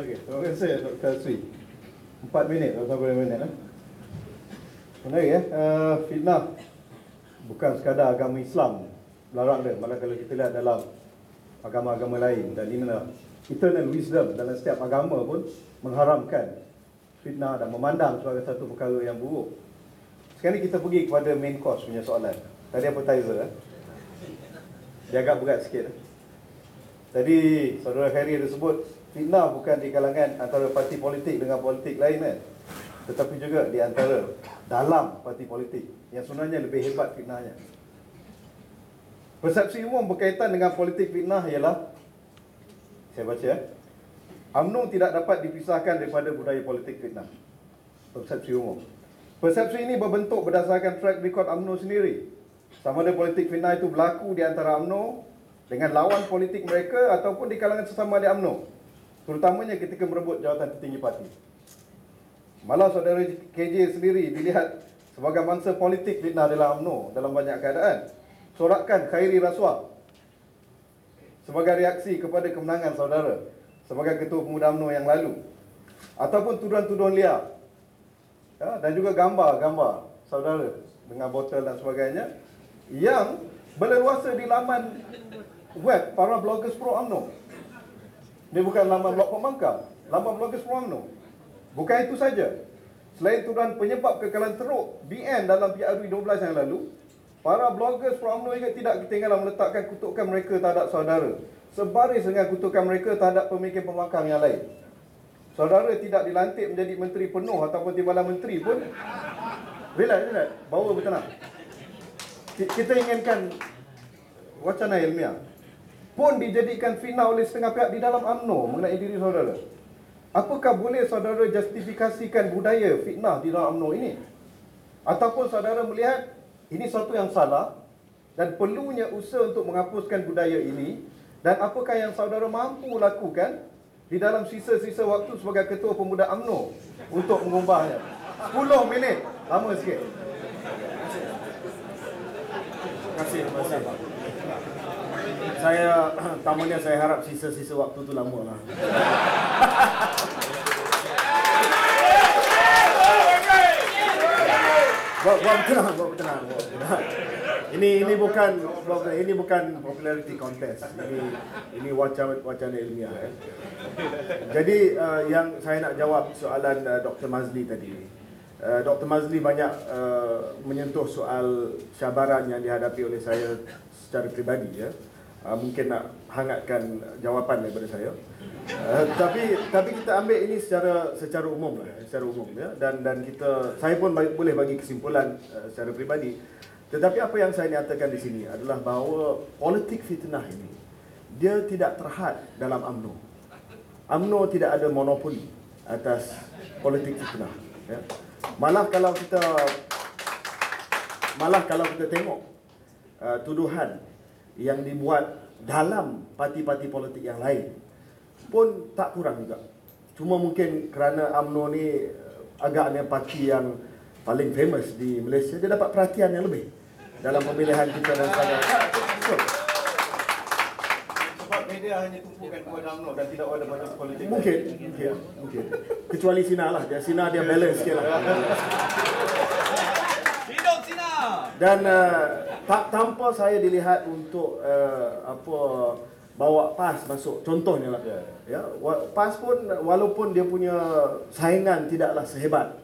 Okey, terima kasih Dr. Sri. 4 minit atau 5 minit. Menarik ya. Fitnah bukan sekadar agama Islam larang dia, malah kalau kita lihat dalam agama-agama lain, dan inilah eternal wisdom dalam setiap agama pun mengharamkan fitnah dan memandang sebagai satu perkara yang buruk. Sekarang kita pergi kepada main course punya soalan. Tadi appetizer. Dia agak berat sikit. Tadi saudara Khairi ada sebut fitnah bukan di kalangan antara parti politik dengan politik lain kan, tetapi juga di antara dalam parti politik yang sebenarnya lebih hebat fitnahnya. Persepsi umum berkaitan dengan politik fitnah ialah, saya baca ya, UMNO tidak dapat dipisahkan daripada budaya politik fitnah. Persepsi umum. Persepsi ini berbentuk berdasarkan track record UMNO sendiri. Sama ada politik fitnah itu berlaku di antara UMNO dengan lawan politik mereka ataupun di kalangan sesama ahli UMNO, terutamanya ketika merebut jawatan tertinggi parti. Malah saudara KJ sendiri dilihat sebagai mangsa politik fitnah dalam UMNO dalam banyak keadaan. Sorakan Khairi rasuah sebagai reaksi kepada kemenangan saudara sebagai Ketua Pemuda UMNO yang lalu, ataupun tuduhan-tuduhan liar ya, dan juga gambar-gambar saudara dengan botol dan sebagainya yang berleluasa di laman web para bloggers pro UMNO. Dia bukan laman blog pembangkang, laman bloggers pro UMNO. Bukan itu saja. Selain tuduhan penyebab kekalahan teruk BN dalam PRU 12 yang lalu, para bloggers pro UMNO juga tidak ketinggalan meletakkan kutukan mereka terhadap saudara, sebaris dengan kutukan mereka terhadap pemikir pembangkang yang lain. Saudara tidak dilantik menjadi menteri penuh ataupun timbalan menteri pun, relax, bawa bertenang. Kita inginkan wacana ilmiah pun dijadikan fitnah oleh setengah pihak di dalam UMNO mengenai diri saudara. Apakah boleh saudara justifikasikan budaya fitnah di dalam UMNO ini? Ataupun saudara melihat ini sesuatu yang salah dan perlunya usaha untuk menghapuskan budaya ini, dan apakah yang saudara mampu lakukan di dalam sisa-sisa waktu sebagai Ketua Pemuda UMNO untuk mengubahnya? 10 minit, lama sikit. Terima kasih. Tamunya saya harap sisa-sisa waktu tu lama lah. Buat tenang. Ini bukan popularity contest. Ini wacana ilmiah. Jadi yang saya nak jawab soalan Dr. Mazli tadi. Dr. Mazli banyak menyentuh soal cabaran yang dihadapi oleh saya secara peribadi ya. Mungkin nak hangatkan jawapan daripada saya. Tapi kita ambil ini secara umum lah, secara umum ya. Dan saya pun boleh bagi kesimpulan secara peribadi. Tetapi apa yang saya nyatakan di sini adalah bahawa politik fitnah ini dia tidak terhad dalam UMNO. UMNO tidak ada monopoli atas politik fitnah ya. Malah kalau kita tengok tuduhan yang dibuat dalam parti-parti politik yang lain pun tak kurang juga. Cuma mungkin kerana UMNO ni agaknya parti yang paling famous di Malaysia, dia dapat perhatian yang lebih dalam pemilihan kita dan sebagainya. Sebab media hanya tumpukan kepada UMNO dan tidak ada banyak politik. Mungkin. Kecuali Sina lah. Sina dia balance sikit lah. Hidup Sina! Dan tanpa saya dilihat untuk bawa PAS masuk, contohnya lah. Ya, PAS pun walaupun dia punya saingan tidaklah sehebat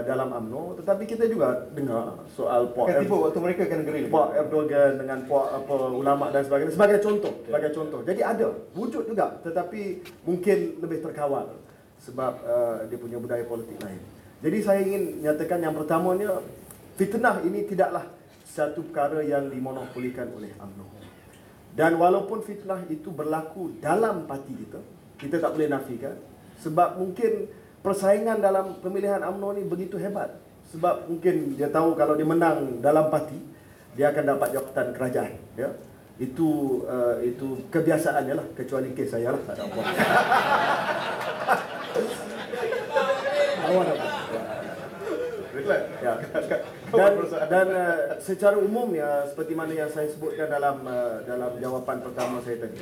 dalam UMNO, tetapi kita juga dengar soal tiba waktu mereka kena geril Pak Erdogan dengan ulama dan sebagainya sebagai contoh. Jadi ada wujud juga, tetapi mungkin lebih terkawal sebab dia punya budaya politik lain. Jadi saya ingin nyatakan yang pertamanya, fitnah ini tidaklah satu perkara yang dimonopolikan oleh UMNO. Dan walaupun fitnah itu berlaku dalam parti kita tak boleh nafikan, sebab mungkin persaingan dalam pemilihan UMNO ni begitu hebat. Sebab mungkin dia tahu kalau dia menang dalam parti, dia akan dapat jabatan kerajaan. Ya? Itu kebiasaannya lah, kecuali kes saya lah, tak ada apa. Ya. Dan secara umumnya seperti mana yang saya sebutkan dalam jawapan pertama saya tadi,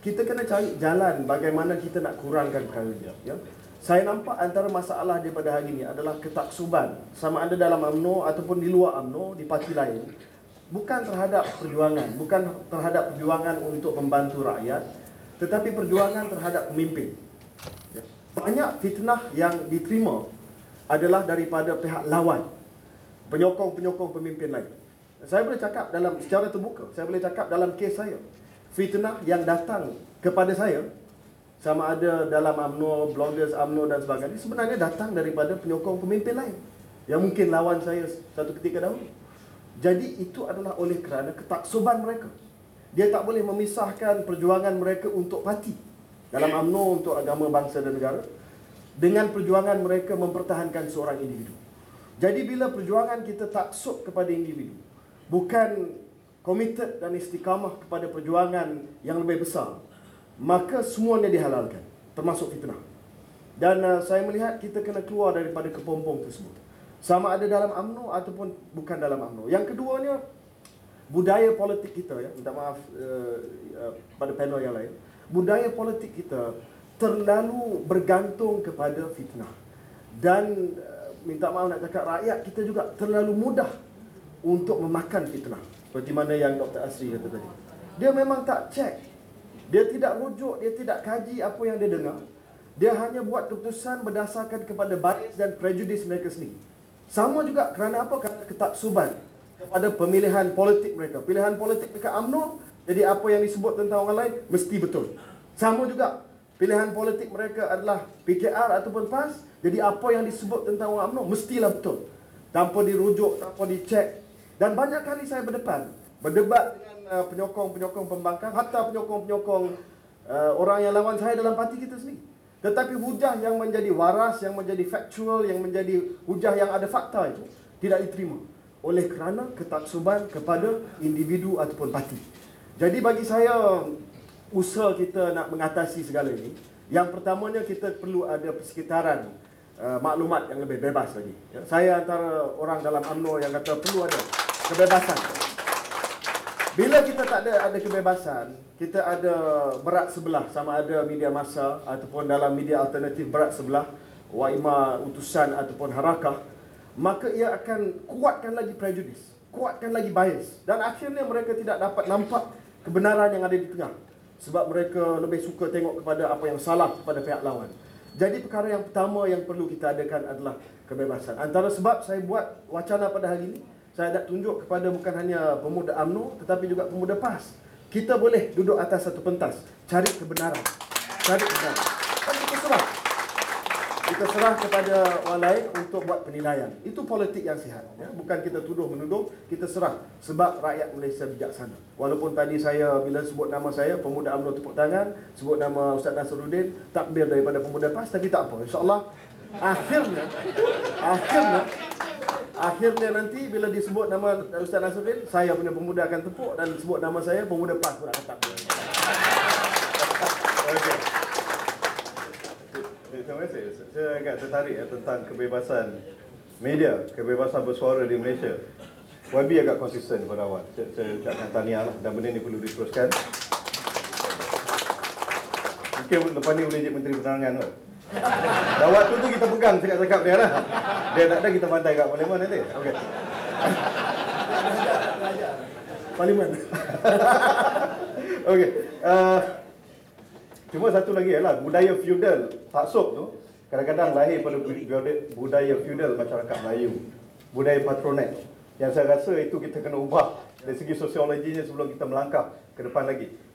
kita kena cari jalan bagaimana kita nak kurangkan perkara ni. Ya. Saya nampak antara masalah daripada hari ini adalah ketaksuban, sama ada dalam UMNO ataupun di luar UMNO, di parti lain, bukan terhadap perjuangan, bukan terhadap perjuangan untuk membantu rakyat, tetapi perjuangan terhadap pemimpin. Ya. Banyak fitnah yang diterima adalah daripada pihak lawan, penyokong-penyokong pemimpin lain. Saya boleh cakap dalam secara terbuka, saya boleh cakap dalam kes saya, fitnah yang datang kepada saya, sama ada dalam UMNO, bloggers UMNO dan sebagainya, sebenarnya datang daripada penyokong pemimpin lain yang mungkin lawan saya satu ketika dahulu. Jadi itu adalah oleh kerana ketaksuban mereka. Dia tak boleh memisahkan perjuangan mereka untuk parti dalam UMNO untuk agama, bangsa dan negara dengan perjuangan mereka mempertahankan seorang individu. Jadi bila perjuangan kita taksub kepada individu, bukan komited dan istiqamah kepada perjuangan yang lebih besar, maka semuanya dihalalkan, termasuk fitnah. Dan saya melihat kita kena keluar daripada kepompong tersebut, sama ada dalam UMNO ataupun bukan dalam UMNO. Yang keduanya, budaya politik kita, ya, minta maaf pada panel yang lain, budaya politik kita terlalu bergantung kepada fitnah. Dan minta maaf nak cakap, rakyat kita juga terlalu mudah untuk memakan fitnah. Seperti mana yang Dr. Asri kata tadi. Dia memang tak cek. Dia tidak rujuk, dia tidak kaji apa yang dia dengar. Dia hanya buat keputusan berdasarkan kepada bias dan prejudis mereka sendiri. Sama juga kerana apa? Kerana ketaksuban kepada pemilihan politik mereka. Pilihan politik dekat UMNO, jadi apa yang disebut tentang orang lain, mesti betul. Sama juga, pilihan politik mereka adalah PKR ataupun PAS, jadi apa yang disebut tentang orang UMNO, mestilah betul. Tanpa dirujuk, tanpa dicek. Dan banyak kali saya berdebat dengan penyokong-penyokong pembangkang, hatta penyokong-penyokong orang yang lawan saya dalam parti kita sendiri. Tetapi hujah yang menjadi waras, yang menjadi factual, yang menjadi hujah yang ada fakta itu tidak diterima oleh kerana ketaksuban kepada individu ataupun parti. Jadi bagi saya, usaha kita nak mengatasi segala ini, yang pertamanya kita perlu ada persekitaran maklumat yang lebih bebas lagi. Ya, saya antara orang dalam UMNO yang kata perlu ada kebebasan. Bila kita tak ada kebebasan, kita ada berat sebelah, sama ada media massa ataupun dalam media alternatif berat sebelah, waima utusan ataupun harakah, maka ia akan kuatkan lagi prejudis, kuatkan lagi bias, dan akhirnya mereka tidak dapat nampak kebenaran yang ada di tengah, sebab mereka lebih suka tengok kepada apa yang salah kepada pihak lawan. Jadi perkara yang pertama yang perlu kita adakan adalah kebebasan. Antara sebab saya buat wacana pada hari ini, saya nak tunjuk kepada bukan hanya pemuda UMNO tetapi juga pemuda PAS. Kita boleh duduk atas satu pentas, cari kebenaran. Cari kebenaran. Dan kita serah. Kita serah kepada orang lain untuk buat penilaian. Itu politik yang sihat. Ya? Bukan kita tuduh-menuduh, kita serah. Sebab rakyat Malaysia bijaksana. Walaupun tadi saya, bila sebut nama saya, pemuda UMNO tepuk tangan, sebut nama Ustaz Nasruddin, takbir daripada pemuda PAS, tapi tak apa. InsyaAllah, akhirnya nanti bila disebut nama Ustaz Nasruddin, saya punya pemuda akan tepuk, dan sebut nama saya, pemuda PAS pun akan takbir. Okay. Terima kasih. Saya agak tertarik tentang kebebasan media, kebebasan bersuara di Malaysia. YB agak konsisten pada awal. Saya ucapkan tahniah lah, dan benda ni perlu diteruskan. Mungkin lepas ni boleh jadi Menteri Penerangan kot. Dan waktu tu kita pegang cakap-cakap dia lah. Dia nak ada kita pandai kat Parlimen nanti. Okey. Parlimen. Okey. Cuma satu lagi ialah budaya feudal taksub tu kadang-kadang lahir pada budaya feudal masyarakat Melayu, budaya patronat. Yang saya rasa itu kita kena ubah dari segi sosiologinya sebelum kita melangkah ke depan lagi.